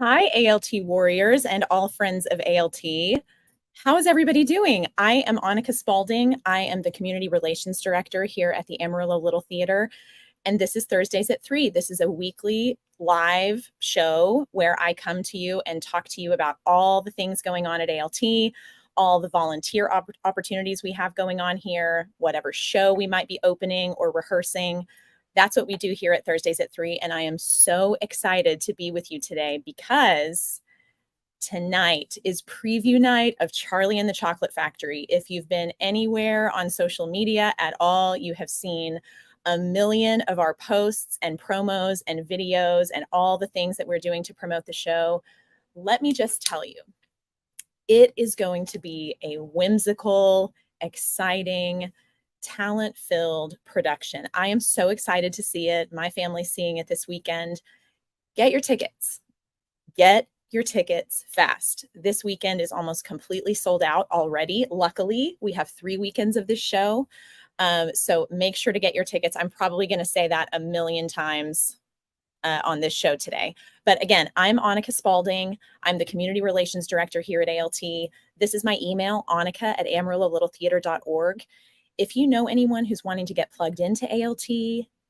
Hi, ALT warriors and all friends of ALT. How is everybody doing? I am Annika Spading. I am the Community Relations Director here at the Amarillo Little Theater, and this is Thursdays at 3. This is a weekly live show where I come to you and talk to you about all the things going on at ALT, all the volunteer opportunities we have going on here, whatever show we might be opening or rehearsing. That's what we do here at Thursdays at 3. And I am so excited to be with you today because tonight is preview night of Charlie and the Chocolate Factory. If you've been anywhere on social media at all, you have seen a million of our posts and promos and videos and all the things that we're doing to promote the show. Let me just tell you, it is going to be a whimsical, exciting, talent-filled production. I am so excited to see it. My family's seeing it this weekend. Get your tickets. Get your tickets fast. This weekend is almost completely sold out already. Luckily, we have 3 weekends of this show. So make sure to get your tickets. I'm probably going to say that a million times on this show today. But again, I'm Annika Spading. I'm the Community Relations Director here at ALT. This is my email, annika@amarillolittletheater.org. If you know anyone who's wanting to get plugged into ALT,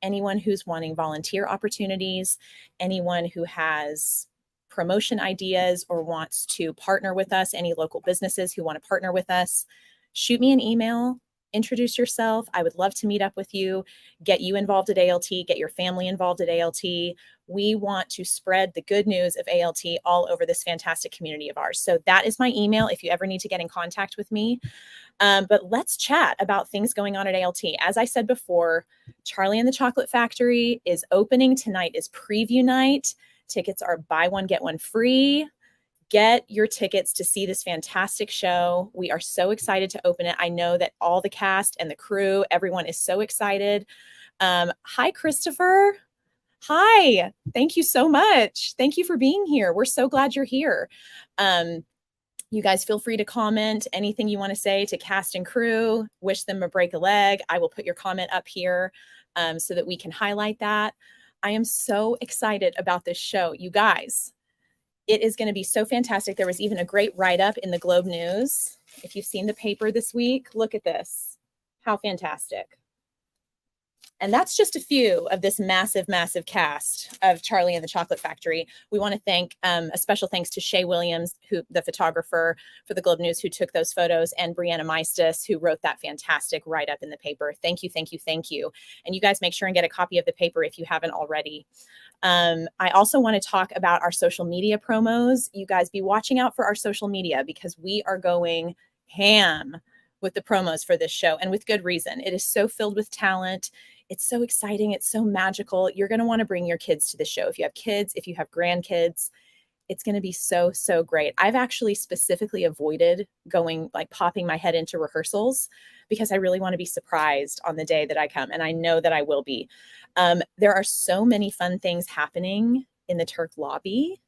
anyone who's wanting volunteer opportunities, anyone who has promotion ideas or wants to partner with us, any local businesses who want to partner with us, shoot me an email, introduce yourself. I would love to meet up with you, get you involved at ALT, get your family involved at ALT. We want to spread the good news of ALT all over this fantastic community of ours. So that is my email if you ever need to get in contact with me. But let's chat about things going on at ALT. As I said before, Charlie and the Chocolate Factory is opening. Tonight is preview night. Tickets are buy one, get one free. Get your tickets to see this fantastic show. We are so excited to open it. I know that all the cast and the crew, everyone is so excited. Hi, Christopher. Hi. Thank you so much. Thank you for being here. We're so glad you're here. You guys feel free to comment anything you want to say to cast and crew, wish them a break a leg. I will put your comment up here so that we can highlight that. I am so excited about this show. You guys, it is going to be so fantastic. There was even a great write-up in the Globe News. If you've seen the paper this week, look at this. How fantastic. And that's just a few of this massive, massive cast of Charlie and the Chocolate Factory. We want to thank a special thanks to Shay Williams, the photographer for the Globe News, who took those photos, and Brianna Meistus, who wrote that fantastic write-up in the paper. Thank you, thank you, thank you. And you guys make sure and get a copy of the paper if you haven't already. I also want to talk about our social media promos. You guys be watching out for our social media because we are going ham with the promos for this show, and with good reason. It is so filled with talent. It's so exciting. It's so magical. You're going to want to bring your kids to the show. If you have kids, if you have grandkids, it's going to be so, so great. I've actually specifically avoided popping my head into rehearsals because I really want to be surprised on the day that I come. And I know that I will be. There are so many fun things happening in the Turk lobby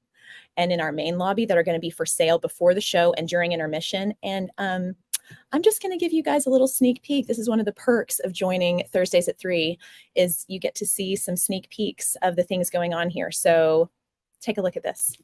and in our main lobby that are going to be for sale before the show and during intermission. And I'm just going to give you guys a little sneak peek. This is one of the perks of joining Thursdays at 3 is you get to see some sneak peeks of the things going on here. So take a look at this.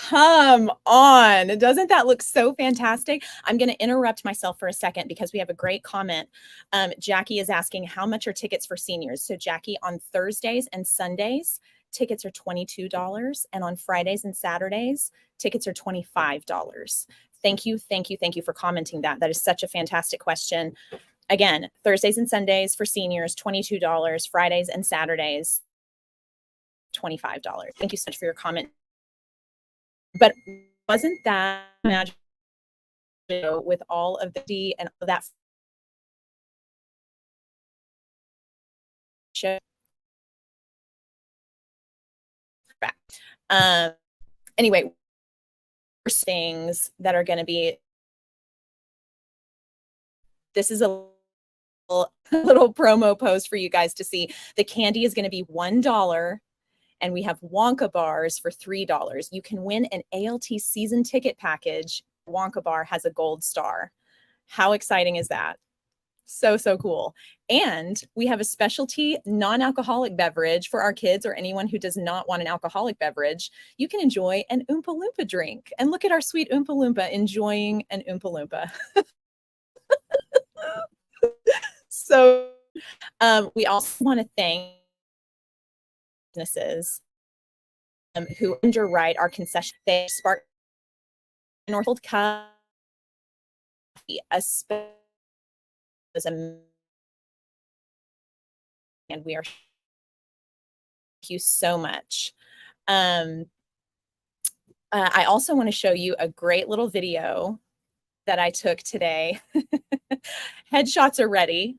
Come on. Doesn't that look so fantastic? I'm going to interrupt myself for a second because we have a great comment. Jackie is asking, how much are tickets for seniors? So Jackie, on Thursdays and Sundays, tickets are $22. And on Fridays and Saturdays, tickets are $25. Thank you, thank you, thank you for commenting that. That is such a fantastic question. Again, Thursdays and Sundays for seniors, $22. Fridays and Saturdays, $25. Thank you so much for your comment. But wasn't that magical with all of the and that show? Um, anyway, things that are going to be, this is a little promo post for you guys to see. The candy is going to be $1, and we have Wonka bars for $3. You can win an ALT season ticket package. Wonka bar has a gold star. How exciting is that? So, so cool. And we have a specialty non-alcoholic beverage for our kids or anyone who does not want an alcoholic beverage. You can enjoy an Oompa Loompa drink. And look at our sweet Oompa Loompa enjoying an Oompa Loompa. So we also want to thank businesses who underwrite our concession. They spark Northfield Coffee, and we are thank you so much. I also want to show you a great little video that I took today. Headshots are ready.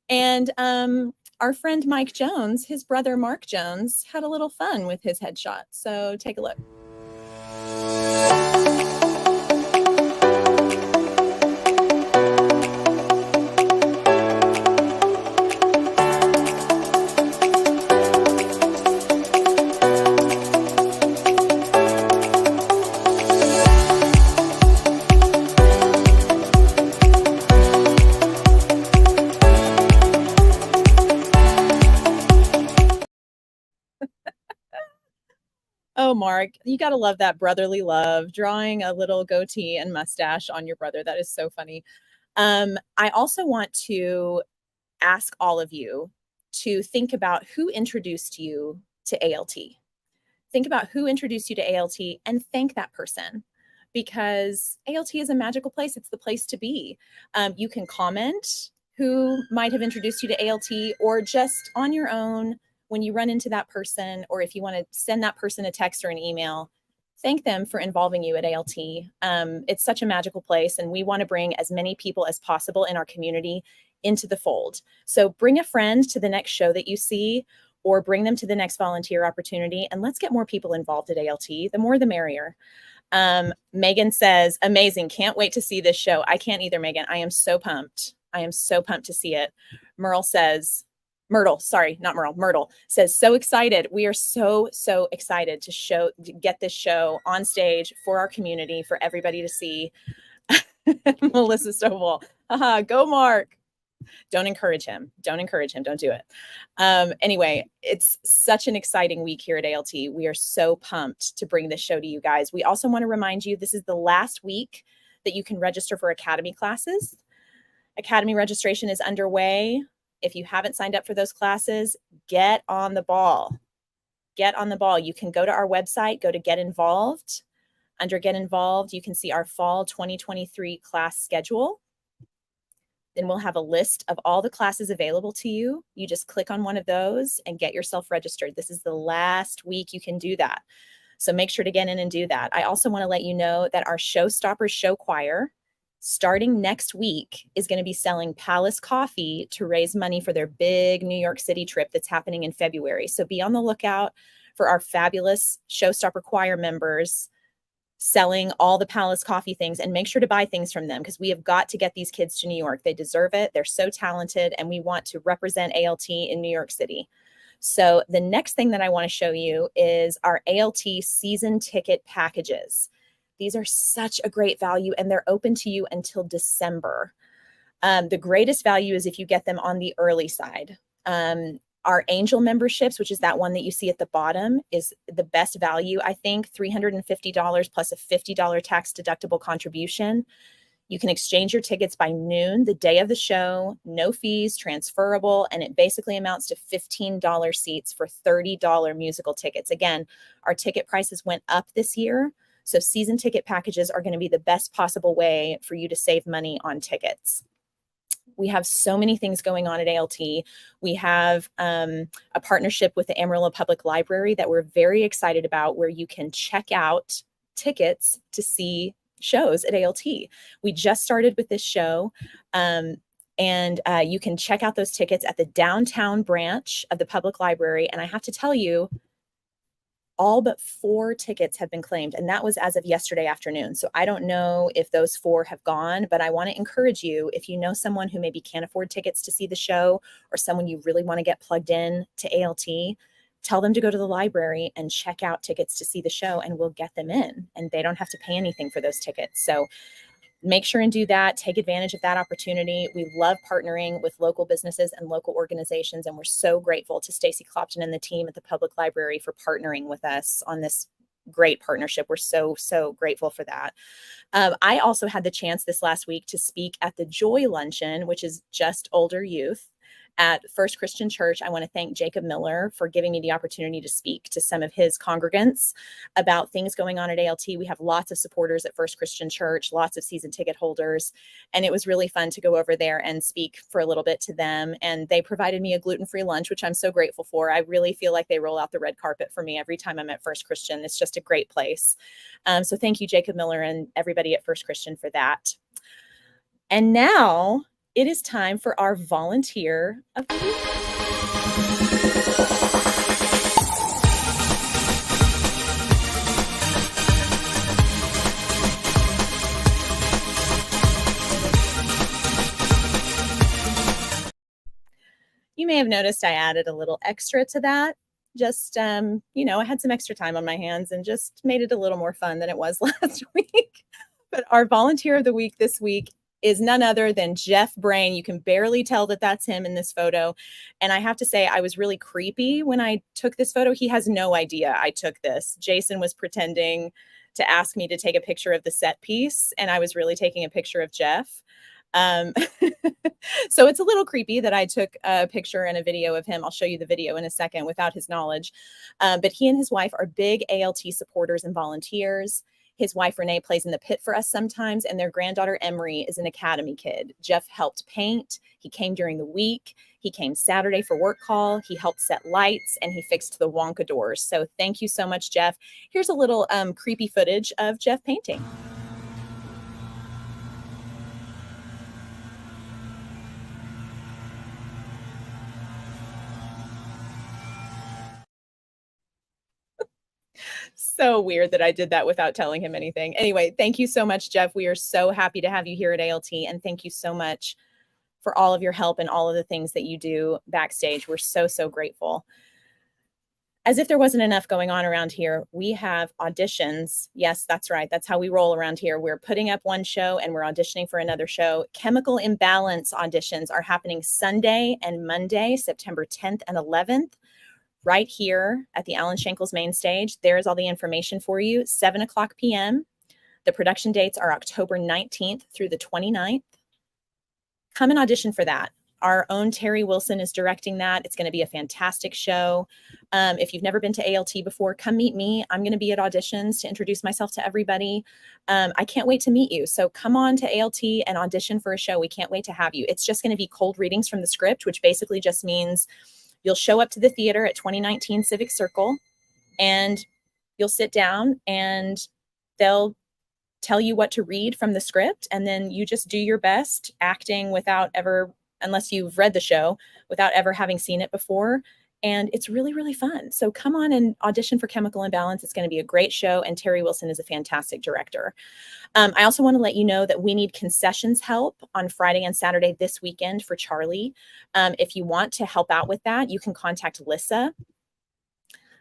And our friend Mike Jones, his brother Mark Jones, had a little fun with his headshot. So take a look. Oh, Mark, you got to love that brotherly love, drawing a little goatee and mustache on your brother. That is so funny. I also want to ask all of you to think about who introduced you to ALT. Think about who introduced you to ALT and thank that person, because ALT is a magical place. It's the place to be. You can comment who might have introduced you to ALT, or just on your own, when you run into that person, or if you want to send that person a text or an email, thank them for involving you at ALT. It's such a magical place, and we want to bring as many people as possible in our community into the fold. So bring a friend to the next show that you see, or bring them to the next volunteer opportunity, and let's get more people involved at ALT. The more, the merrier. Megan says, amazing. Can't wait to see this show. I can't either, Megan. I am so pumped. I am so pumped to see it. Myrtle says, Myrtle says, so excited. We are so excited to get this show on stage for our community, for everybody to see. Melissa Stovall, go Mark. Don't encourage him. Don't do it. Anyway, it's such an exciting week here at ALT. We are so pumped to bring this show to you guys. We also want to remind you, this is the last week that you can register for Academy classes. Academy registration is underway. If you haven't signed up for those classes, get on the ball. Get on the ball. You can go to our website, go to Get Involved. Under Get Involved, you can see our fall 2023 class schedule. Then we'll have a list of all the classes available to you. You just click on one of those and get yourself registered. This is the last week you can do that. So make sure to get in and do that. I also want to let you know that our Showstoppers Show Choir, starting next week, is going to be selling Palace coffee to raise money for their big New York City trip that's happening in February. So be on the lookout for our fabulous Showstopper Choir members selling all the Palace coffee things, and make sure to buy things from them, because we have got to get these kids to New York. They deserve it. They're so talented, and we want to represent ALT in New York City. So the next thing that I want to show you is our ALT season ticket packages. These are such a great value, and they're open to you until December. The greatest value is if you get them on the early side. Our Angel memberships, which is that one that you see at the bottom, is the best value, I think, $350 plus a $50 tax deductible contribution. You can exchange your tickets by noon, the day of the show, no fees, transferable, and it basically amounts to $15 seats for $30 musical tickets. Again, our ticket prices went up this year, so season ticket packages are going to be the best possible way for you to save money on tickets. We have so many things going on at ALT. We have a partnership with the Amarillo Public Library that we're very excited about, where you can check out tickets to see shows at ALT. We just started with this show. And you can check out those tickets at the downtown branch of the public library. And I have to tell you, all but 4 tickets have been claimed, and that was as of yesterday afternoon. So I don't know if those 4 have gone, but I want to encourage you, if you know someone who maybe can't afford tickets to see the show, or someone you really want to get plugged in to ALT, tell them to go to the library and check out tickets to see the show, and we'll get them in, and they don't have to pay anything for those tickets. So make sure and do that. Take advantage of that opportunity. We love partnering with local businesses and local organizations, and we're so grateful to Stacy Clopton and the team at the public library for partnering with us on this great partnership. We're so grateful for that. I also had the chance this last week to speak at the Joy Luncheon, which is just older youth at First Christian Church. I want to thank Jacob Miller for giving me the opportunity to speak to some of his congregants about things going on at ALT. We have lots of supporters at First Christian Church, lots of season ticket holders, and it was really fun to go over there and speak for a little bit to them. And they provided me a gluten-free lunch, which I'm so grateful for. I really feel like they roll out the red carpet for me every time I'm at First Christian. It's just a great place. So thank you, Jacob Miller, and everybody at First Christian for that. And now it is time for our volunteer of the week. You may have noticed I added a little extra to that. Just, I had some extra time on my hands and just made it a little more fun than it was last week. But our volunteer of the week this week is none other than Jeff Brain. You can barely tell that that's him in this photo. And I have to say, I was really creepy when I took this photo. He has no idea I took this. Jason was pretending to ask me to take a picture of the set piece, and I was really taking a picture of Jeff. So it's a little creepy that I took a picture and a video of him. I'll show you the video in a second without his knowledge. But he and his wife are big ALT supporters and volunteers. His wife, Renee, plays in the pit for us sometimes, and their granddaughter, Emery, is an academy kid. Jeff helped paint. He came during the week. He came Saturday for work call. He helped set lights, and he fixed the Wonka doors. So thank you so much, Jeff. Here's a little creepy footage of Jeff painting. So weird that I did that without telling him anything. Anyway, thank you so much, Jeff. We are so happy to have you here at ALT, and thank you so much for all of your help and all of the things that you do backstage. We're so grateful. As if there wasn't enough going on around here, we have auditions. Yes, that's right. That's how we roll around here. We're putting up one show and we're auditioning for another show. Chemical Imbalance auditions are happening Sunday and Monday, September 10th and 11th. Right here at the Alan Shankles main stage. There's all the information for you. 7:00 p.m. The production dates are October 19th through the 29th. Come and audition for that. Our own Terry Wilson is directing that. It's going to be a fantastic show. If you've never been to ALT before, come meet me. I'm going to be at auditions to introduce myself to everybody. I can't wait to meet you. So come on to ALT and audition for a show. We can't wait to have you. It's just going to be cold readings from the script, which basically just means you'll show up to the theater at 2019 Civic Circle, and you'll sit down and they'll tell you what to read from the script. And then you just do your best acting without ever, unless you've read the show, without ever having seen it before. And it's really fun. So come on and audition for Chemical Imbalance. It's going to be a great show. And Terry Wilson is a fantastic director. I also want to let you know that we need concessions help on Friday and Saturday this weekend for Charlie. If you want to help out with that, you can contact Lissa.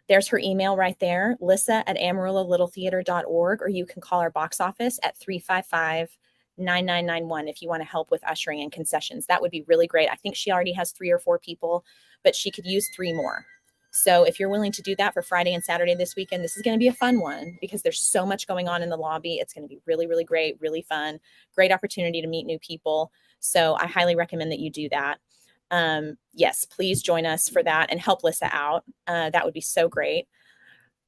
There's her email right there, lissa@amarillo-littletheater.org, or you can call our box office at 355-9991 if you want to help with ushering and concessions. That would be really great. I think she already has 3 or 4 people, but she could use 3 more. So if you're willing to do that for Friday and Saturday this weekend, this is going to be a fun one because there's so much going on in the lobby. It's going to be really great, really fun, great opportunity to meet new people. So I highly recommend that you do that. Yes, please join us for that and help Lissa out. That would be so great.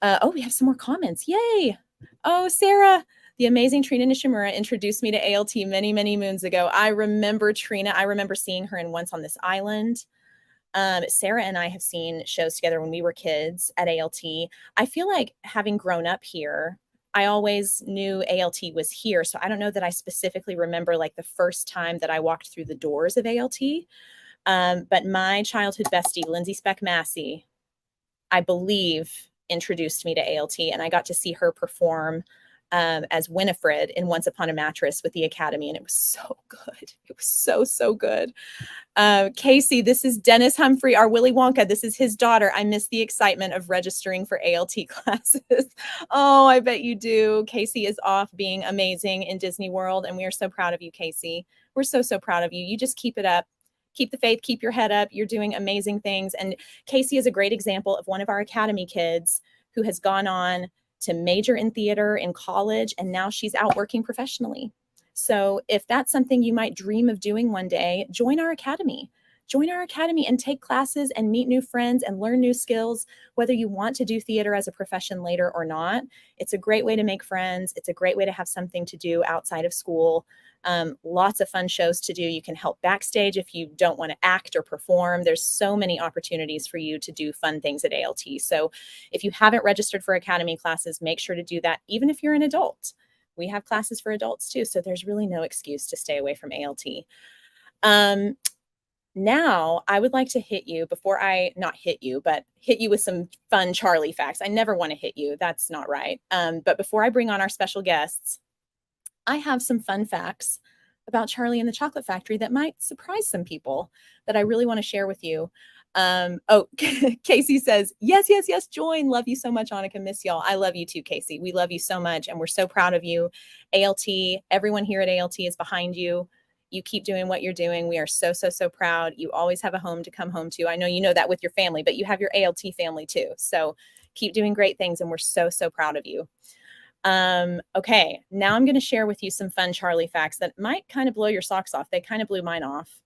Oh, we have some more comments. Yay. Oh, Sarah The amazing Trina Nishimura introduced me to ALT many, many moons ago. I remember Trina. I remember seeing her in Once on This Island. Sarah and I have seen shows together when we were kids at ALT. I feel like having grown up here, I always knew ALT was here. So I don't know that I specifically remember like the first time that I walked through the doors of ALT. But my childhood bestie, Lindsay Speck Massey, I believe introduced me to ALT, and I got to see her perform as Winifred in Once Upon a Mattress with the Academy, and it was so good. It was so, so good. Casey, this is Dennis Humphrey, our Willy Wonka. This is his daughter. I miss the excitement of registering for ALT classes. Oh, I bet you do. Casey is off being amazing in Disney World, and we are so proud of you, Casey. We're so, so proud of you. You just keep it up. Keep the faith, keep your head up. You're doing amazing things. And Casey is a great example of one of our Academy kids who has gone on to major in theater in college, and now she's out working professionally. So if that's something you might dream of doing one day, join our Academy. Join our Academy and take classes and meet new friends and learn new skills, whether you want to do theater as a profession later or not. It's a great way to make friends. It's a great way to have something to do outside of school. Lots of fun shows to do. You can help backstage if you don't want to act or perform. There's so many opportunities for you to do fun things at ALT. So if you haven't registered for Academy classes, make sure to do that, even if you're an adult. We have classes for adults too, so there's really no excuse to stay away from ALT. Now, I would like to hit you before I, not hit you, but hit you with some fun Charlie facts. I never want to hit you. That's not right. But before I bring on our special guests, I have some fun facts about Charlie and the Chocolate Factory that might surprise some people that I really want to share with you. Casey says, yes, yes, yes, join. Love you so much, Annika. Miss y'all. I love you too, Casey. We love you so much, and we're so proud of you. ALT, everyone here at ALT is behind you. You keep doing what you're doing. We are so, so, so proud. You always have a home to come home to. I know you know that with your family, but you have your ALT family too. So keep doing great things, and we're so, so proud of you. Okay, now I'm going to share with you some fun Charlie facts that might kind of blow your socks off. They kind of blew mine off.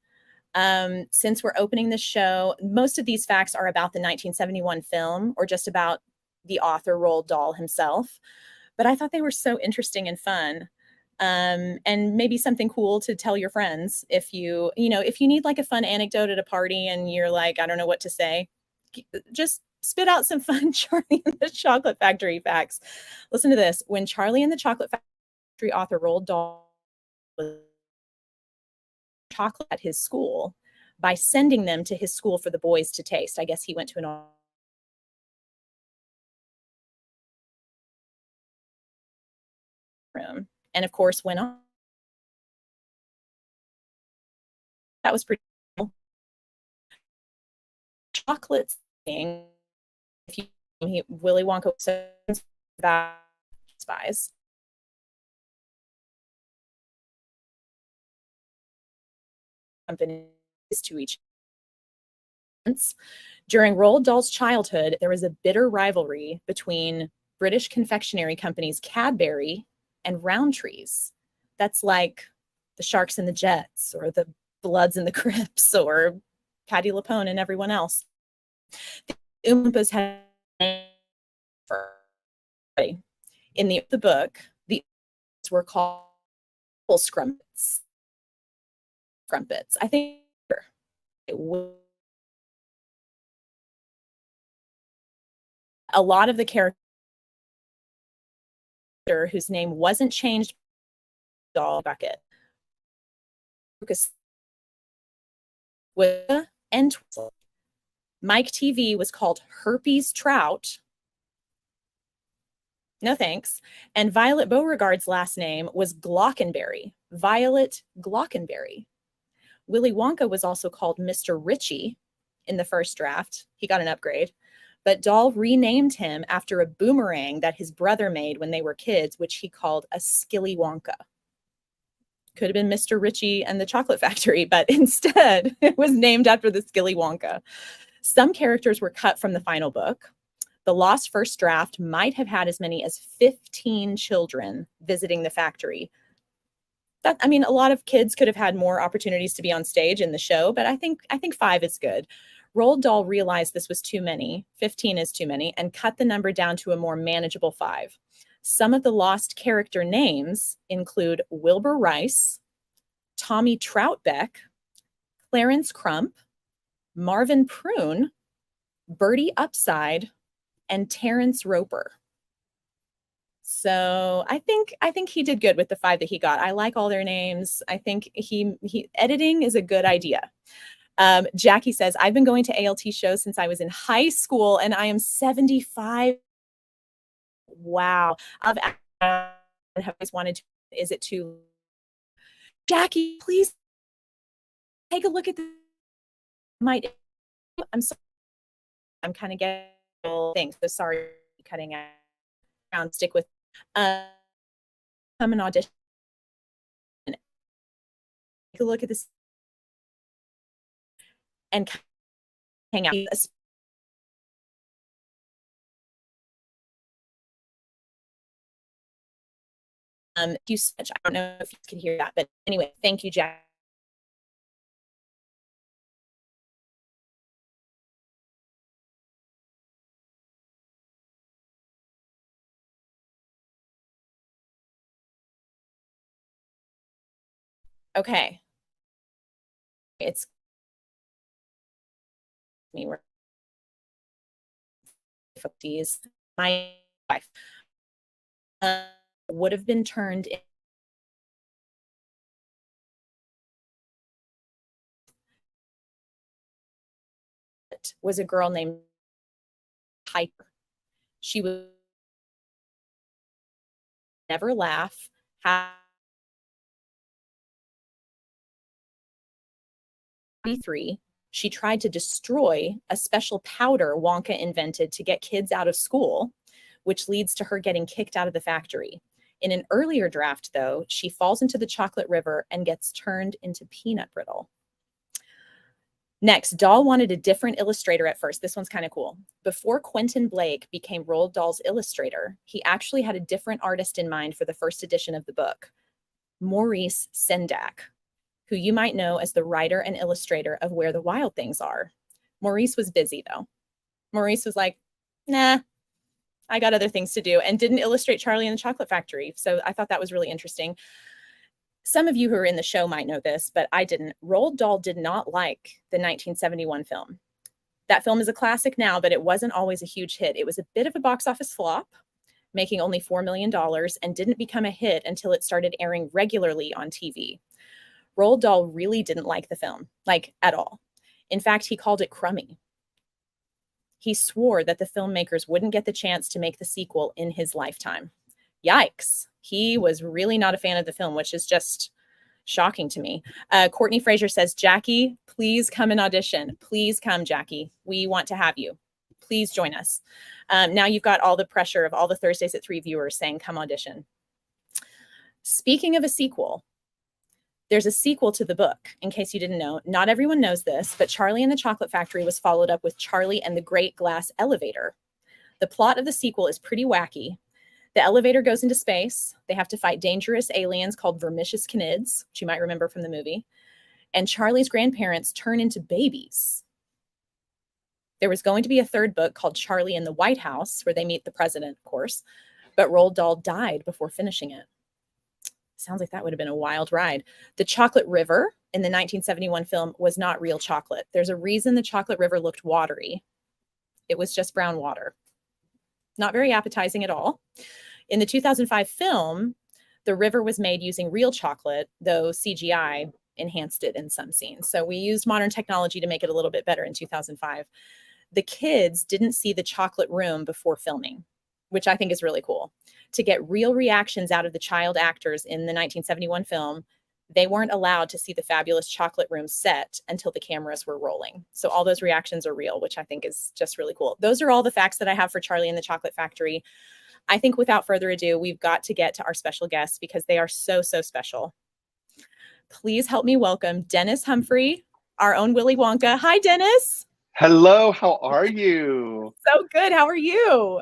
Since we're opening the show, most of these facts are about the 1971 film or just about the author Roald Dahl himself. But I thought they were so interesting and fun. And maybe something cool to tell your friends if you need like a fun anecdote at a party and you're like, I don't know what to say, just spit out some fun Charlie and the Chocolate Factory facts. Listen to this. When Charlie and the Chocolate Factory author Roald Dahl was chocolate at his school by sending them to his school for the boys to taste. I guess he went to an room and of course went on. That was pretty cool. Chocolate thing. If you Willy Wonka was about spies. Companies to each other. During Roald Dahl's childhood, there was a bitter rivalry between British confectionery companies Cadbury and Rowntree's. That's like the Sharks and the Jets, or the Bloods and the Crips, or Patti LuPone and everyone else. The Oompas had in the book, the were called scrumpets. I think it was a lot of the character whose name wasn't changed doll bucket with and Mike TV was called Herpes Trout. No thanks. And Violet Beauregard's last name was Glockenberry. Violet Glockenberry. Willy Wonka was also called Mr. Ritchie in the first draft. He got an upgrade. But Dahl renamed him after a boomerang that his brother made when they were kids, which he called a Skilly Wonka. Could have been Mr. Ritchie and the Chocolate Factory, but instead it was named after the Skilly Wonka. Some characters were cut from the final book. The Lost First Draft might have had as many as 15 children visiting the factory. A lot of kids could have had more opportunities to be on stage in the show, but I think 5 is good. Roald Dahl realized this was too many, 15 is too many, and cut the number down to a more manageable 5. Some of the lost character names include Wilbur Rice, Tommy Troutbeck, Clarence Crump, Marvin Prune, Bertie Upside, and Terrence Roper. So I think he did good with the 5 that he got. I like all their names. I think he editing is a good idea. Jackie says, I've been going to ALT shows since I was in high school and I am 75. Wow. I've always wanted to, is it too? Jackie, please take a look at the I'm sorry. I'm kind of getting things. So sorry cutting out. Stick with come and audition. Take a look at this and hang out. You I don't know if you can hear that, but anyway, thank you, Jack. Okay. It's me. My wife would have been turned in. Was a girl named Piper. She would never laugh. She tried to destroy a special powder Wonka invented to get kids out of school, which leads to her getting kicked out of the factory. In an earlier draft, though, she falls into the chocolate river and gets turned into peanut brittle. Next, Dahl wanted a different illustrator at first. This one's kind of cool. Before Quentin Blake became Roald Dahl's illustrator, he actually had a different artist in mind for the first edition of the book, Maurice Sendak, who you might know as the writer and illustrator of Where the Wild Things Are. Maurice was busy, though. Maurice was like, nah, I got other things to do, and didn't illustrate Charlie and the Chocolate Factory. So I thought that was really interesting. Some of you who are in the show might know this, but I didn't. Roald Dahl did not like the 1971 film. That film is a classic now, but it wasn't always a huge hit. It was a bit of a box office flop, making only $4 million, and didn't become a hit until it started airing regularly on TV. Roald Dahl really didn't like the film, like at all. In fact, he called it crummy. He swore that the filmmakers wouldn't get the chance to make the sequel in his lifetime. Yikes. He was really not a fan of the film, which is just shocking to me. Courtney Fraser says, Jackie, please come and audition. Please come, Jackie. We want to have you. Please join us. Now you've got all the pressure of all the Thursdays at 3 viewers saying, come audition. Speaking of a sequel, there's a sequel to the book, in case you didn't know. Not everyone knows this, but Charlie and the Chocolate Factory was followed up with Charlie and the Great Glass Elevator. The plot of the sequel is pretty wacky. The elevator goes into space. They have to fight dangerous aliens called vermicious canids, which you might remember from the movie. And Charlie's grandparents turn into babies. There was going to be a third book called Charlie in the White House, where they meet the president, of course, but Roald Dahl died before finishing it. Sounds like that would have been a wild ride. The chocolate river in the 1971 film was not real chocolate. There's a reason the chocolate river looked watery. It was just brown water. Not very appetizing at all. In the 2005 film, the river was made using real chocolate, though CGI enhanced it in some scenes. So we used modern technology to make it a little bit better in 2005. The kids didn't see the chocolate room before filming, which I think is really cool. To get real reactions out of the child actors in the 1971 film, they weren't allowed to see the fabulous chocolate room set until the cameras were rolling. So all those reactions are real, which I think is just really cool. Those are all the facts that I have for Charlie and the Chocolate Factory. I think without further ado, we've got to get to our special guests because they are so, so special. Please help me welcome Dennis Humphrey, our own Willy Wonka. Hi, Dennis. Hello, how are you? So good. How are you?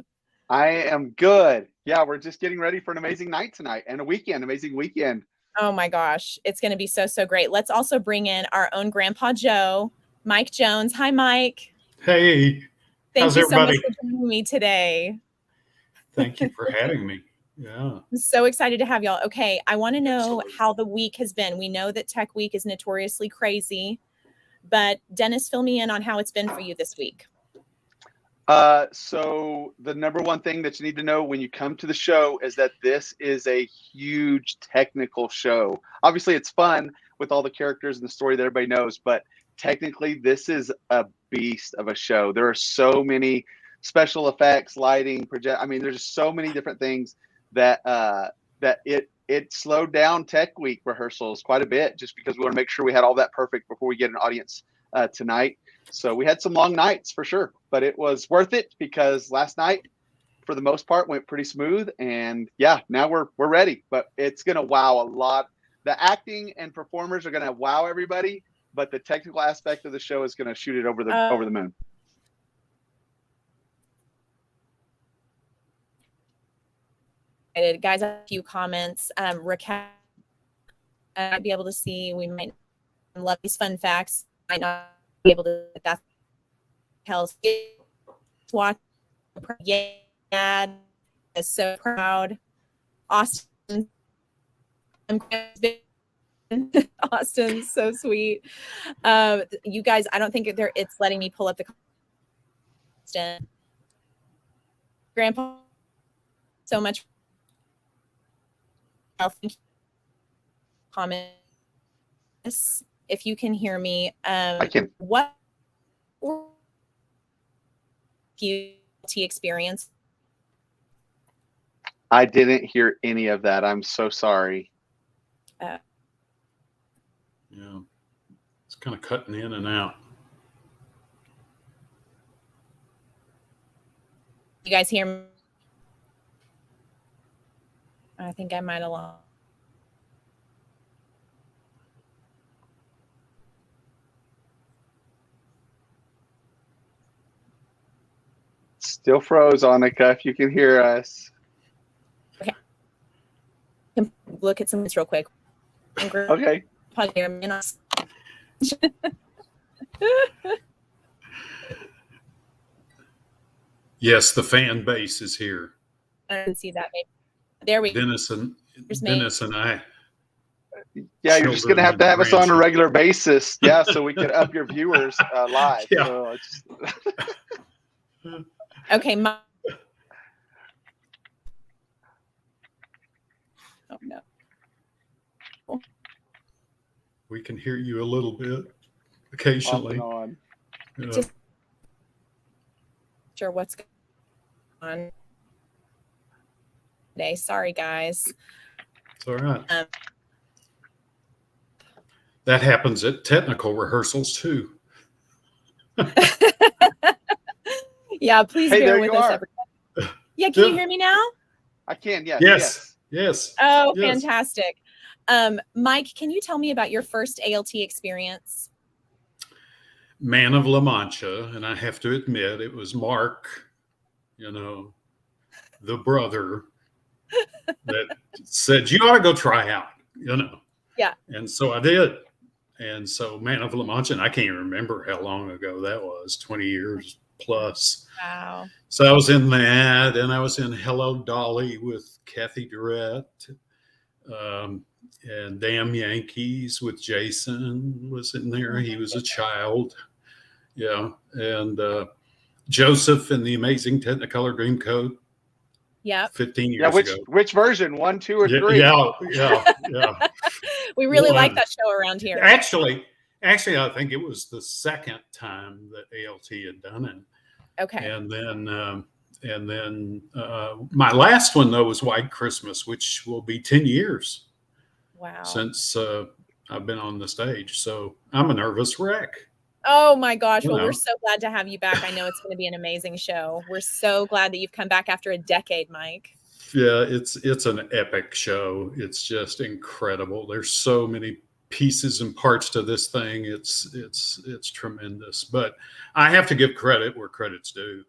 I am good. Yeah, we're just getting ready for an amazing night tonight and a weekend, amazing weekend. Oh my gosh, it's going to be so, so great. Let's also bring in our own Grandpa Joe, Mike Jones. Hi, Mike. Hey, Thank how's you everybody? so much for joining me today. Thank you for having me. Yeah. I'm so excited to have y'all. Okay, I want to know how the week has been. We know that Tech Week is notoriously crazy, but Dennis, fill me in on how it's been for you this week. So the number one thing that you need to know when you come to the show is that this is a huge technical show. Obviously, it's fun with all the characters and the story that everybody knows, but technically, this is a beast of a show. There are so many special effects, lighting, project. I mean, there's just so many different things that it slowed down Tech Week rehearsals quite a bit, just because we want to make sure we had all that perfect before we get an audience tonight. So we had some long nights for sure, but it was worth it because last night, for the most part, went pretty smooth. And yeah, now we're ready. But it's gonna wow a lot. The acting and performers are gonna wow everybody, but the technical aspect of the show is gonna shoot it over the moon. Guys, a few comments. Raquel, I'd be able to see. We might love these fun facts. Might not be able to. That's Raquel's watch. Yeah, is so proud. Austin, Austin's so sweet. You guys, I don't think it's letting me pull up the Grandpa. So much. Comments. If you can hear me, I can. What experience? I didn't hear any of that. I'm so sorry. Yeah, it's kind of cutting in and out. You guys hear me? I think I might have lost. Still froze, Annika, if you can hear us. Okay. Look at some real quick. Okay. Yes, the fan base is here. I can see that. There we go. Dennis and I. Yeah, you're just gonna have to have us on a regular basis. Yeah, so we can up your viewers live. Yeah. So okay, oh no. We can hear you a little bit occasionally. On. Just sure what's going on today. Sorry, guys. It's all right. That happens at technical rehearsals too. Yeah, please bear with us, everybody. Yeah, can you hear me now? I can. Yeah. Yes. Oh, yes. Fantastic. Mike, can you tell me about your first ALT experience? Man of La Mancha, and I have to admit, it was Mark, the brother that said, you ought to go try out, Yeah. And so I did. And so Man of La Mancha, and I can't even remember how long ago that was, 20 years plus. Wow. So I was in that, and I was in Hello, Dolly with Kathy Durrett, and Damn Yankees with Jason was in there. He was a child. Yeah. And Joseph in the Amazing Technicolor Dreamcoat. Yeah. 15 years ago. Which version? 1, 2, or 3? Yeah. We really like that show around here. Actually, I think it was the second time that ALT had done it. Okay. And then my last one though was White Christmas, which will be 10 years. Wow. Since I've been on the stage. So I'm a nervous wreck. Oh my gosh. Well, we're so glad to have you back. I know it's going to be an amazing show. We're so glad that you've come back after a decade, Mike. Yeah, it's an epic show. It's just incredible. There's so many pieces and parts to this thing. It's tremendous. But I have to give credit where credit's due.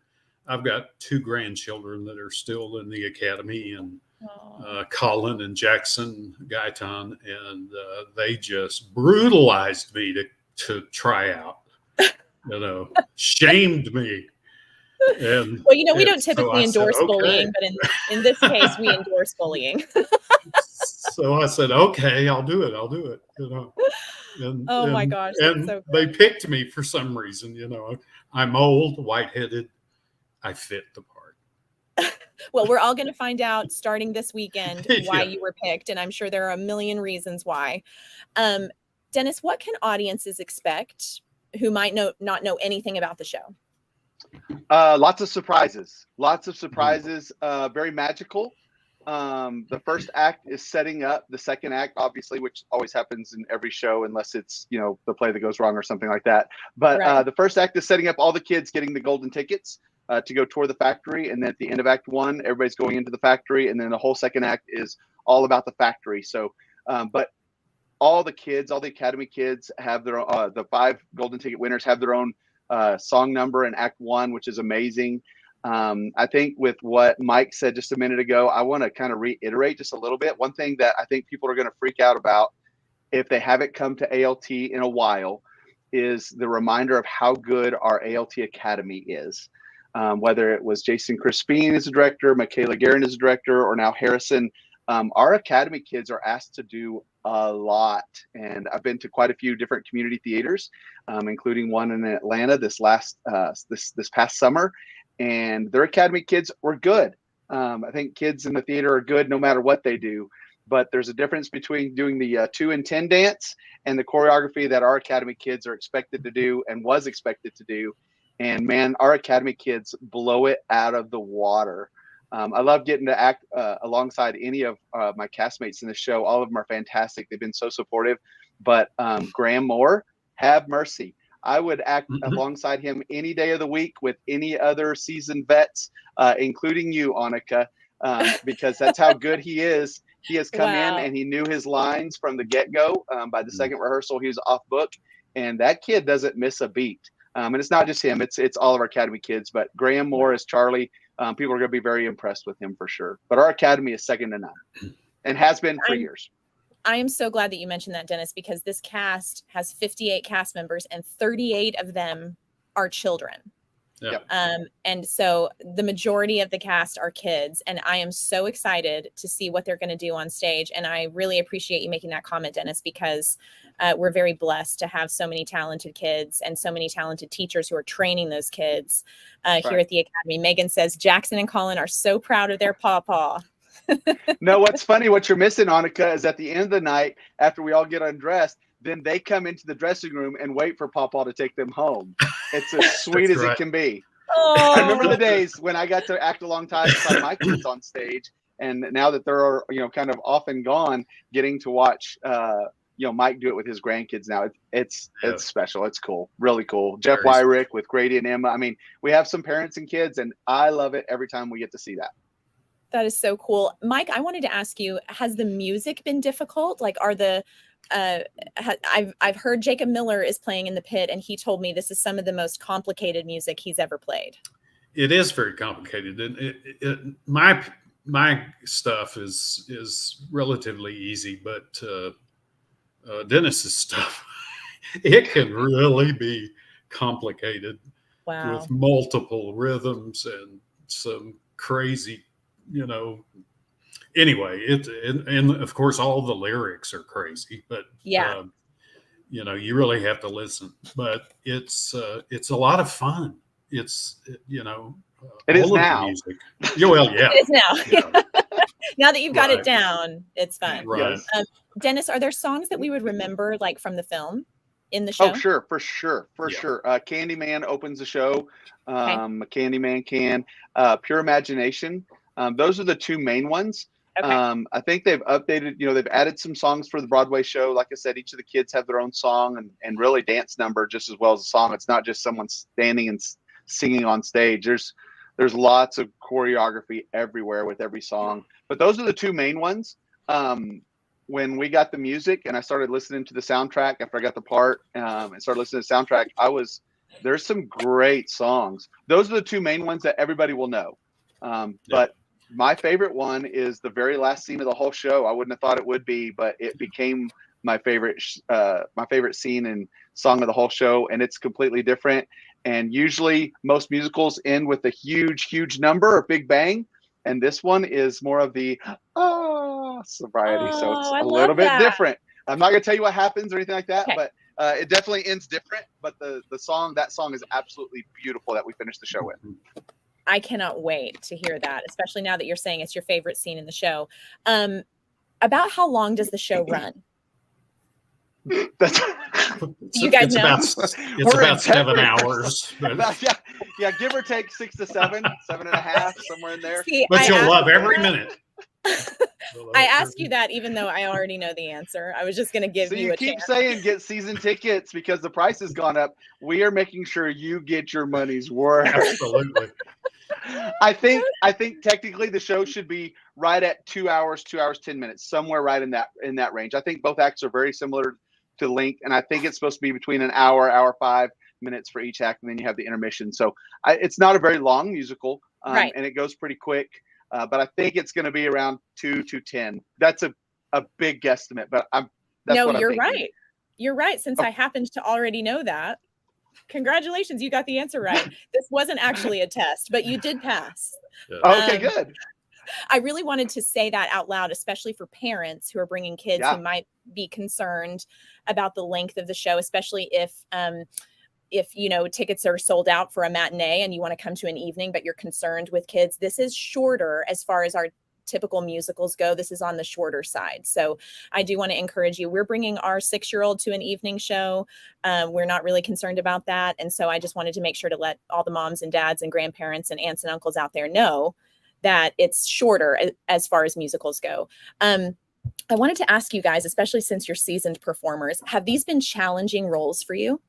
I've got 2 grandchildren that are still in the academy, and Colin and Jackson Guyton, and they just brutalized me to try out. Shamed me. And, Well, we and don't so typically I said, endorse okay. bullying, but in this case, we endorse bullying. So I said, okay, I'll do it. I'll do it. And Oh my and gosh, that's and so they great. picked me for some reason. I'm old, white-headed. I fit the part. Well, we're all going to find out starting this weekend why Yeah. you were picked, and I'm sure there are a million reasons why. Um, Dennis, what can audiences expect who might not know anything about the show? Lots of surprises. Lots of Mhm. surprises. Very magical. The first act is setting up the second act, obviously, which always happens in every show, unless it's the play that goes wrong or something like that. But Right. the first act is setting up all the kids getting the golden tickets to go tour the factory, and then at the end of Act 1, everybody's going into the factory, and then the whole second act is all about the factory. So, but all the kids, all the Academy kids have their the 5 golden ticket winners have their own song number in Act 1, which is amazing. I think with what Mike said just a minute ago, I want to kind of reiterate just a little bit. One thing that I think people are going to freak out about if they haven't come to ALT in a while is the reminder of how good our ALT Academy is. Whether it was Jason Crispin as a director, Michaela Guerin as a director, or now Harrison, our Academy kids are asked to do a lot. And I've been to quite a few different community theaters, including one in Atlanta this past summer. And their Academy kids were good. I think kids in the theater are good no matter what they do. But there's a difference between doing the 2 and 10 dance and the choreography that our Academy kids are expected to do and was expected to do. And man, our Academy kids blow it out of the water. I love getting to act alongside any of my castmates in the show. All of them are fantastic. They've been so supportive. But Graham Moore, have mercy. I would act alongside him any day of the week with any other seasoned vets, including you, Annika, because that's how good he is. He has come in and he knew his lines from the get-go. By the second rehearsal, he was off book, and that kid doesn't miss a beat. And it's not just him; it's all of our Academy kids. But Graham Moore as Charlie, people are going to be very impressed with him for sure. But our Academy is second to none, and has been for years. I am so glad that you mentioned that, Dennis, because this cast has 58 cast members and 38 of them are children. Yep. And so the majority of the cast are kids, and I am so excited to see what they're going to do on stage. And I really appreciate you making that comment, Dennis, because we're very blessed to have so many talented kids and so many talented teachers who are training those kids here at the Academy. Megan says Jackson and Colin are so proud of their pawpaw. No, what's funny, what you're missing, Annika, is at the end of the night, after we all get undressed, then they come into the dressing room and wait for Pawpaw to take them home. It's as sweet as it can be. Oh. I remember the days when I got to act alongside my kids on stage, and now that they're kind of off and gone, getting to watch Mike do it with his grandkids now. It's special. It's cool, really cool. Jeff Wyrick with Grady and Emma. I mean, we have some parents and kids, and I love it every time we get to see that. That is so cool. Mike, I wanted to ask you, has the music been difficult? Like, I've heard Jacob Miller is playing in the pit, and he told me this is some of the most complicated music he's ever played. It is very complicated. And my stuff is relatively easy, but Dennis's stuff, it can really be complicated. Wow. With multiple rhythms and some crazy, anyway, and of course all the lyrics are crazy, but yeah, you really have to listen. But it's a lot of fun. It's it is now. Music. Well, yeah, it is now. Yeah. Now that you've got it down, it's fun. Right. Dennis, are there songs that we would remember like from the film in the show? Oh, sure, for sure. Candyman opens the show. Candyman can. Pure Imagination. Those are the two main ones. Okay. I think they've updated, they've added some songs for the Broadway show. Like I said, each of the kids have their own song and really dance number just as well as a song. It's not just someone standing and singing on stage. There's lots of choreography everywhere with every song. But those are the two main ones. When we got the music and I started listening to the soundtrack after I got the part and started listening to the soundtrack, there's some great songs. Those are the two main ones that everybody will know. But my favorite one is the very last scene of the whole show. I wouldn't have thought it would be, but it became my favorite scene and song of the whole show, and it's completely different. And usually most musicals end with a huge number or big bang, and this one is more of the sobriety. So it's I a love little bit that. different. I'm not gonna tell you what happens or anything like that, Okay. but it definitely ends different. But that song is absolutely beautiful that we finished the show with. I cannot wait to hear that, especially now that you're saying it's your favorite scene in the show. About how long does the show run? That's You guys it's know? about 7 hours. But, yeah, give or take 6 to 7, 7.5, somewhere in there. See, but you'll love every minute. I asked you that even though I already know the answer. I was just going to give So you you a keep chance. saying get season tickets because the price has gone up. We are making sure you get your money's worth. Absolutely. I think technically the show should be right at 2 hours, 2 hours, 10 minutes, somewhere right in that range. I think both acts are very similar to length, and I think it's supposed to be between an hour 5 minutes for each act, and then you have the intermission. So it's not a very long musical, Right. and it goes pretty quick. But I think it's going to be around 2:10. That's a big guesstimate, but You're right. You're right. Since I happened to already know that. Congratulations, you got the answer right. This wasn't actually a test, but you did pass. Okay, good. I really wanted to say that out loud, especially for parents who are bringing kids who might be concerned about the length of the show, especially if tickets are sold out for a matinee and you want to come to an evening, but you're concerned with kids. This is shorter as far as our typical musicals go. This is on the shorter side. So I do want to encourage you. We're bringing our 6-year-old to an evening show. We're not really concerned about that. And so I just wanted to make sure to let all the moms and dads and grandparents and aunts and uncles out there know that it's shorter as far as musicals go. I wanted to ask you guys, especially since you're seasoned performers, have these been challenging roles for you?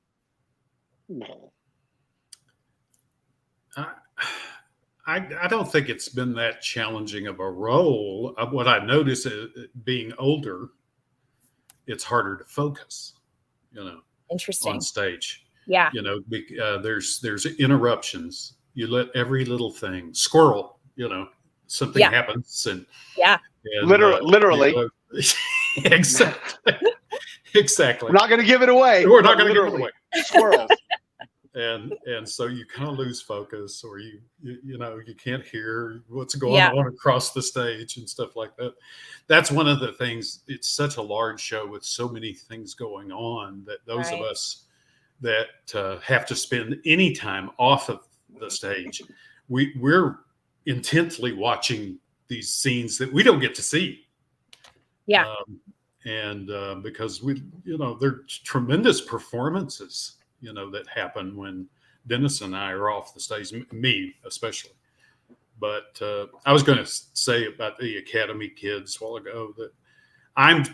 I don't think it's been that challenging of a role. What I notice is being older, it's harder to focus, Interesting. on stage. Yeah. There's interruptions. You let every little thing, squirrel, something happens. And literally. Exactly. Exactly. We're not going to give it away. We're not going to give it away. Squirrels. And so you kind of lose focus, or you can't hear what's going on across the stage and stuff like that. That's one of the things. It's such a large show with so many things going on that those of us that have to spend any time off of the stage, we're intently watching these scenes that we don't get to see. Yeah. Because they're tremendous performances, that happen when Dennis and I are off the stage, me especially. But I was going to say about the Academy kids a while ago that I'm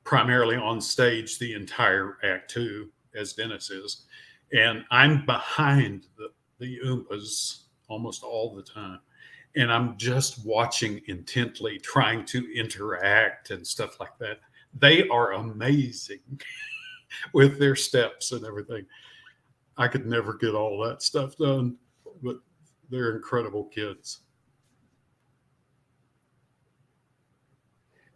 primarily on stage the entire act 2, as Dennis is, and I'm behind the Oompas almost all the time. And I'm just watching intently, trying to interact and stuff like that. They are amazing with their steps and everything. I could never get all that stuff done, but they're incredible kids.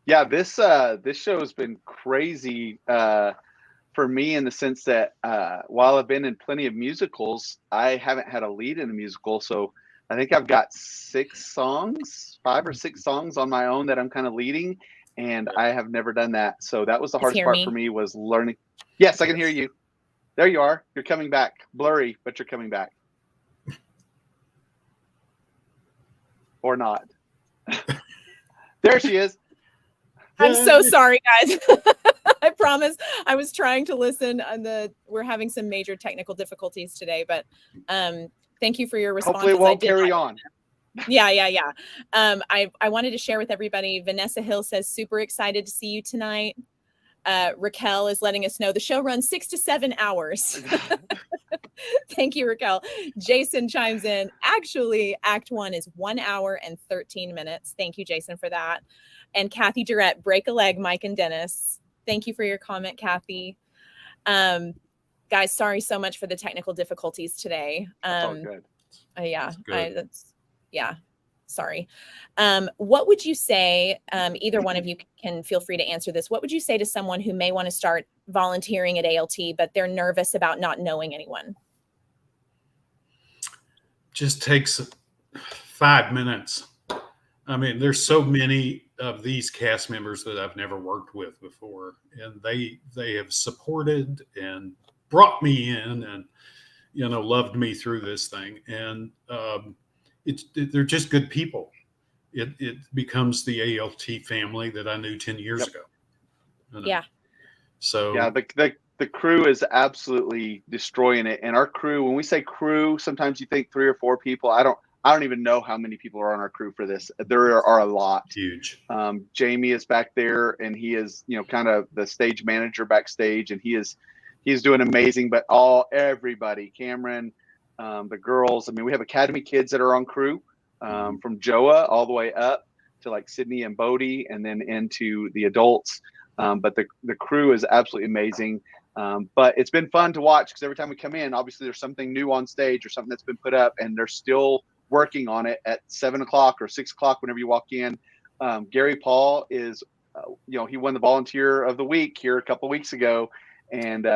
Yeah, this show has been crazy for me in the sense that while I've been in plenty of musicals, I haven't had a lead in a musical. So I think I've got 5 or 6 songs on my own that I'm kind of leading, and I have never done that. So that was the hardest part for me, was learning. Yes, I can hear you. There you are. You're coming back. Blurry, but you're coming back. Or not. There she is. I'm so sorry, guys. I promise I was trying to listen, and we're having some major technical difficulties today, but thank you for your responses. Hopefully it won't carry on. Yeah. I wanted to share with everybody. Vanessa Hill says, super excited to see you tonight. Raquel is letting us know the show runs 6 to 7 hours. Thank you, Raquel. Jason chimes in. Actually, Act 1 is 1 hour and 13 minutes. Thank you, Jason, for that. And Kathy Durrett, break a leg, Mike and Dennis. Thank you for your comment, Kathy. Guys, sorry so much for the technical difficulties today. That's all good. Yeah, Good. Sorry. What would you say, either one of you can feel free to answer this. What would you say to someone who may want to start volunteering at ALT, but they're nervous about not knowing anyone? Just takes 5 minutes. I mean, there's so many of these cast members that I've never worked with before, and they have supported and brought me in and, loved me through this thing. And they're just good people. It becomes the ALT family that I knew 10 years ago. Yeah. So yeah, the crew is absolutely destroying it. And our crew, when we say crew, sometimes you think 3 or 4 people. I don't even know how many people are on our crew for this. There are a lot. Huge. Jamie is back there, and he is, kind of the stage manager backstage, and he's doing amazing. But everybody, Cameron, the girls. I mean, we have Academy kids that are on crew, from Joa all the way up to like Sydney and Bodie, and then into the adults. But the crew is absolutely amazing. But it's been fun to watch because every time we come in, obviously there's something new on stage or something that's been put up, and they're still working on it at 7 o'clock or 6 o'clock whenever you walk in. Gary Paul is, he won the Volunteer of the Week here a couple of weeks ago, and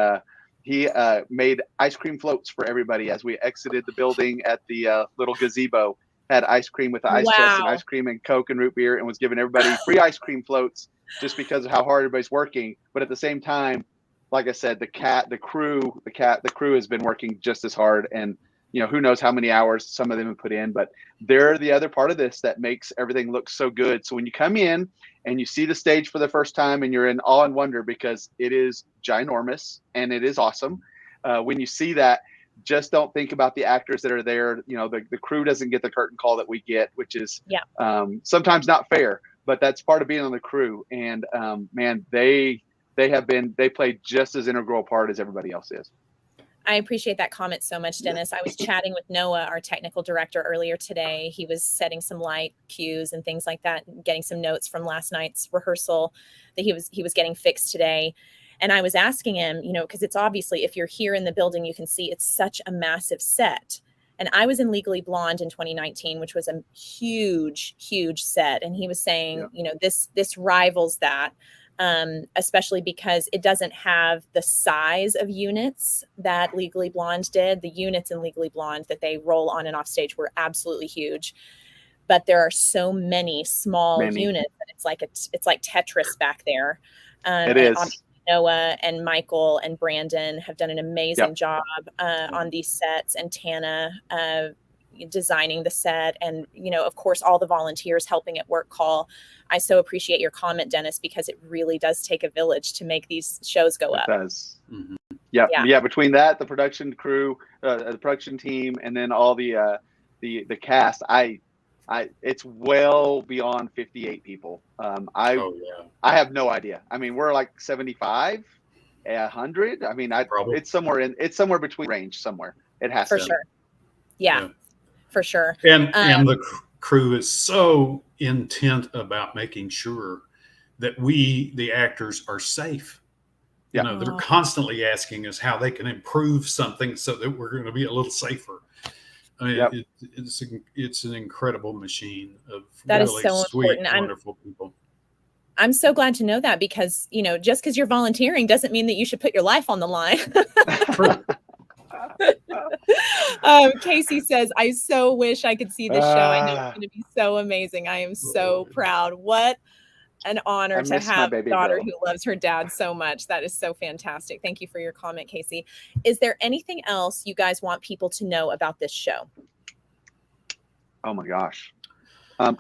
he made ice cream floats for everybody as we exited the building at the little gazebo. Had ice cream with the ice chest and ice cream and Coke and root beer, and was giving everybody free ice cream floats just because of how hard everybody's working. But at the same time, like I said, the crew has been working just as hard, and who knows how many hours some of them have put in, but they're the other part of this that makes everything look so good. So when you come in and you see the stage for the first time, and you're in awe and wonder because it is ginormous and it is awesome. When you see that, just don't think about the actors that are there. The crew doesn't get the curtain call that we get, which is sometimes not fair, but that's part of being on the crew. And man, they played just as integral a part as everybody else is. I appreciate that comment so much, Dennis. I was chatting with Noah, our technical director, earlier today. He was setting some light cues and things like that, and getting some notes from last night's rehearsal that he was getting fixed today. And I was asking him, because it's obviously, if you're here in the building, you can see it's such a massive set. And I was in Legally Blonde in 2019, which was a huge, huge set. And he was saying, this rivals that. Especially because it doesn't have the size of units that Legally Blonde did. The units in Legally Blonde that they roll on and off stage were absolutely huge, but there are so many small units that it's like Tetris back there. It is. Noah and Michael and Brandon have done an amazing job on these sets, and Tana designing the set, and of course all the volunteers helping at work call. I so appreciate your comment, Dennis, because it really does take a village to make these shows go up. It does. Mm-hmm. Yeah. Between that, the production crew, the production team, and then all the cast, it's well beyond 58 people. I have no idea. I mean, we're like 75, 100. I mean, it's somewhere between range somewhere. It has for to sure. Yeah. For sure. And the crew is so intent about making sure that we, the actors, are safe. They're constantly asking us how they can improve something so that we're going to be a little safer. I mean, it's an incredible machine of that really is so sweet, important. wonderful people. I'm so glad to know that, because, just because you're volunteering doesn't mean that you should put your life on the line. Casey says, I so wish I could see this show. I know it's going to be so amazing. I am so proud. What an honor to have a daughter who loves her dad so much. That is so fantastic. Thank you for your comment, Casey. Is there anything else you guys want people to know about this show? Oh my gosh.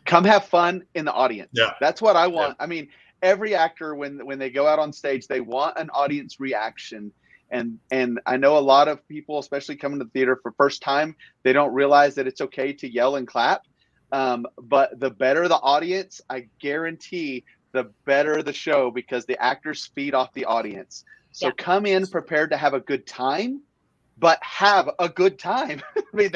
Come have fun in the audience. Yeah. That's what I want. Yeah. I mean, every actor, when they go out on stage, they want an audience reaction. And I know a lot of people, especially coming to the theater for first time, they don't realize that it's okay to yell and clap. But the better the audience, I guarantee the better the show, because the actors feed off the audience. So come in prepared to have a good time, but have a good time. I mean,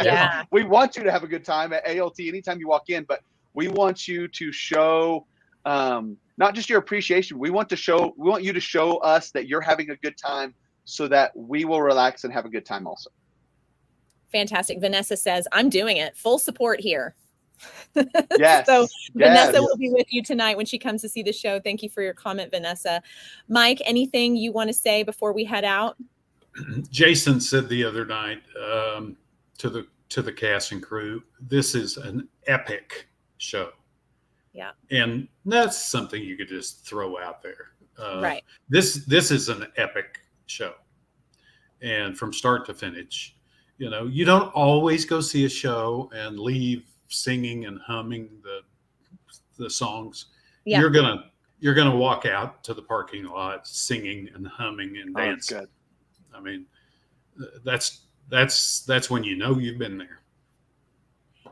we want you to have a good time at ALT anytime you walk in, but we want you to show not just your appreciation. We want you to show us that you're having a good time, so that we will relax and have a good time also. Fantastic. Vanessa says, I'm doing it. Full support here. Yes. So Yes. Vanessa will be with you tonight when she comes to see the show. Thank you for your comment, Vanessa. Mike, anything you want to say before we head out? Jason said the other night to the cast and crew, this is an epic show. Yeah. And that's something you could just throw out there. Right. This is an epic show. And from start to finish, you know, you don't always go see a show and leave singing and humming the songs. Yeah. You're gonna walk out to the parking lot singing and humming and dancing. That's good. I mean, that's when you know you've been there.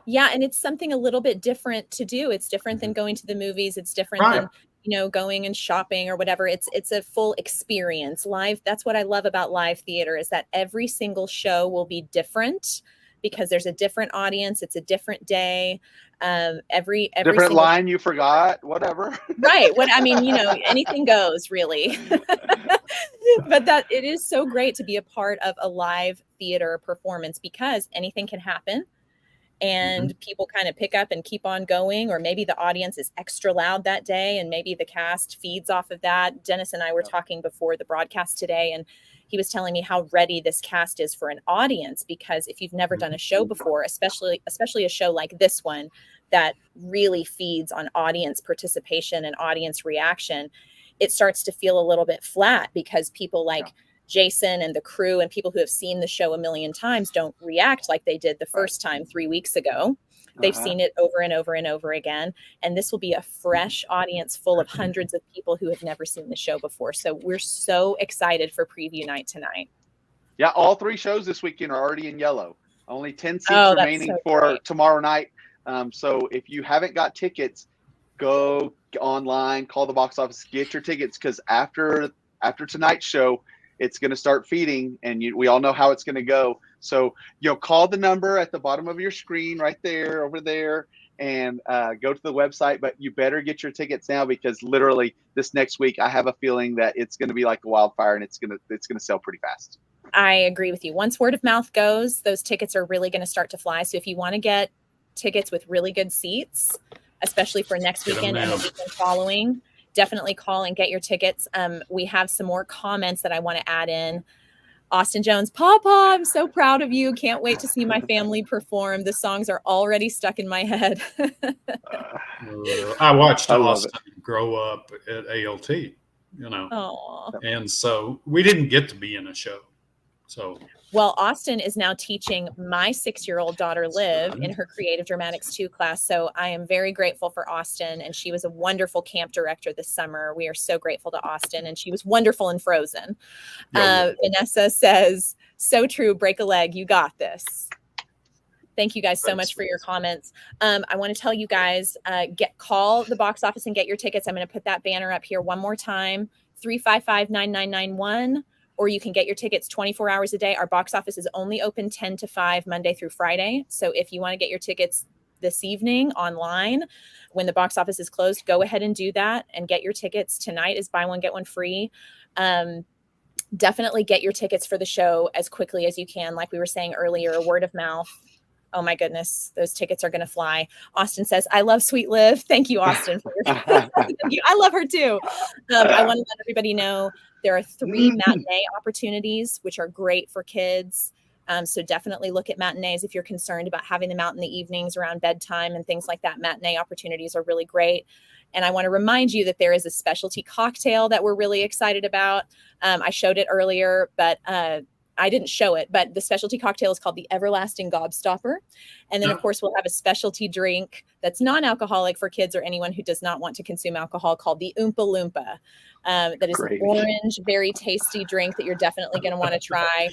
Yeah, and it's something a little bit different to do. It's different than going to the movies. It's different Right. than, you know, going and shopping or whatever. It's a full experience. Live, that's what I love about live theater, is that every single show will be different because there's a different audience. It's a different day. Every Different single line you forgot, whatever. right. What I mean, you know, anything goes really. But that it is so great to be a part of a live theater performance because anything can happen. And people kind of pick up and keep on going, or maybe the audience is extra loud that day and maybe the cast feeds off of that. Dennis and I were talking before the broadcast today, and he was telling me how ready this cast is for an audience, because if you've never done a show before, especially a show like this one that really feeds on audience participation and audience reaction, it starts to feel a little bit flat because people like Jason and the crew and people who have seen the show a million times don't react like they did the first time 3 weeks ago. They've seen it over and over and over again. And this will be a fresh audience full of hundreds of people who have never seen the show before. So we're so excited for preview night tonight. Yeah, all 3 shows this weekend are already in yellow. Only 10 seats remaining for tomorrow night. So if you haven't got tickets, go online, call the box office, get your tickets, because after tonight's show, it's going to start feeding, and we all know how it's going to go. So, you know, call the number at the bottom of your screen right there, over there, and go to the website. But you better get your tickets now, because literally this next week, I have a feeling that it's going to be like a wildfire, and it's going to sell pretty fast. I agree with you. Once word of mouth goes, those tickets are really going to start to fly. So if you want to get tickets with really good seats, especially for next weekend and the weekend following, definitely call and get your tickets. We have some more comments that I want to add in. Austin Jones, Papa, I'm so proud of you. Can't wait to see my family perform. The songs are already stuck in my head. I watched Austin grow up at ALT, you know. Aww. And so we didn't get to be in a show. So, well, Austin is now teaching my 6-year-old daughter, Liv, in her Creative Dramatics 2 class. So I am very grateful for Austin. And she was a wonderful camp director this summer. We are so grateful to Austin. And she was wonderful in Frozen. Vanessa says, so true. Break a leg. You got this. Thank you guys so much for your comments. I want to tell you guys, call the box office and get your tickets. I'm going to put that banner up here one more time, 355-9991. Or you can get your tickets 24 hours a day. Our box office is only open 10 to 5 Monday through Friday. So if you want to get your tickets this evening online, when the box office is closed, go ahead and do that and get your tickets. Tonight is buy one, get one free. Definitely get your tickets for the show as quickly as you can. Like we were saying earlier, word of mouth. Oh my goodness, those tickets are going to fly. Austin says, I love Sweet Liv. Thank you, Austin. Thank you. I love her too. I want to let everybody know there are 3 matinee opportunities, which are great for kids. So definitely look at matinees if you're concerned about having them out in the evenings around bedtime and things like that. Matinee opportunities are really great. And I want to remind you that there is a specialty cocktail that we're really excited about. I showed it earlier, but I didn't show it, but the specialty cocktail is called the Everlasting Gobstopper. And then, of course, we'll have a specialty drink that's non-alcoholic for kids or anyone who does not want to consume alcohol called the Oompa Loompa. That is an orange, very tasty drink that you're definitely going to want to try.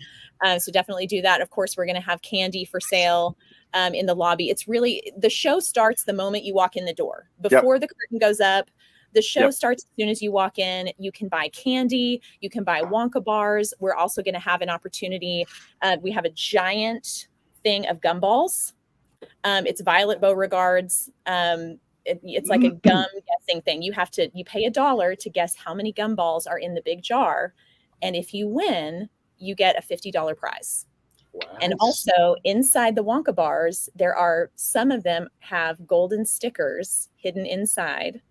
So definitely do that. Of course, we're going to have candy for sale in the lobby. It's really, the show starts the moment you walk in the door. Before the curtain goes up, the show starts as soon as you walk in. You can buy candy. You can buy Wonka bars. We're also going to have an opportunity. We have a giant thing of gumballs. It's Violet Beauregard's. It's like a gum guessing thing. You pay $1 to guess how many gumballs are in the big jar. And if you win, you get a $50 prize. And Wow. also inside the Wonka bars, there are some of them have golden stickers hidden inside.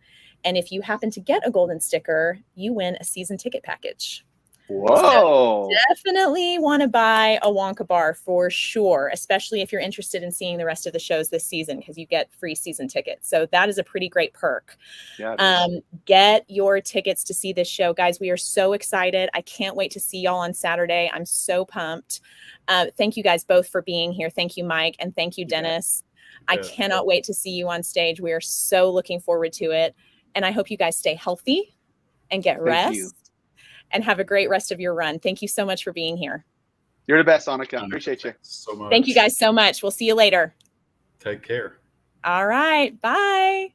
And if you happen to get a golden sticker, you win a season ticket package. Whoa. Definitely want to buy a Wonka bar for sure, especially if you're interested in seeing the rest of the shows this season, because you get free season tickets. So that is a pretty great perk. Yeah, it is. Get your tickets to see this show, guys. We are so excited. I can't wait to see y'all on Saturday. I'm so pumped. Thank you guys both for being here. Thank you, Mike, and thank you, Dennis. I cannot wait to see you on stage. We are so looking forward to it. And I hope you guys stay healthy and get rest. And have a great rest of your run. Thank you so much for being here. You're the best, Annika. Appreciate you. So much. Thank you guys so much. We'll see you later. Take care. All right. Bye.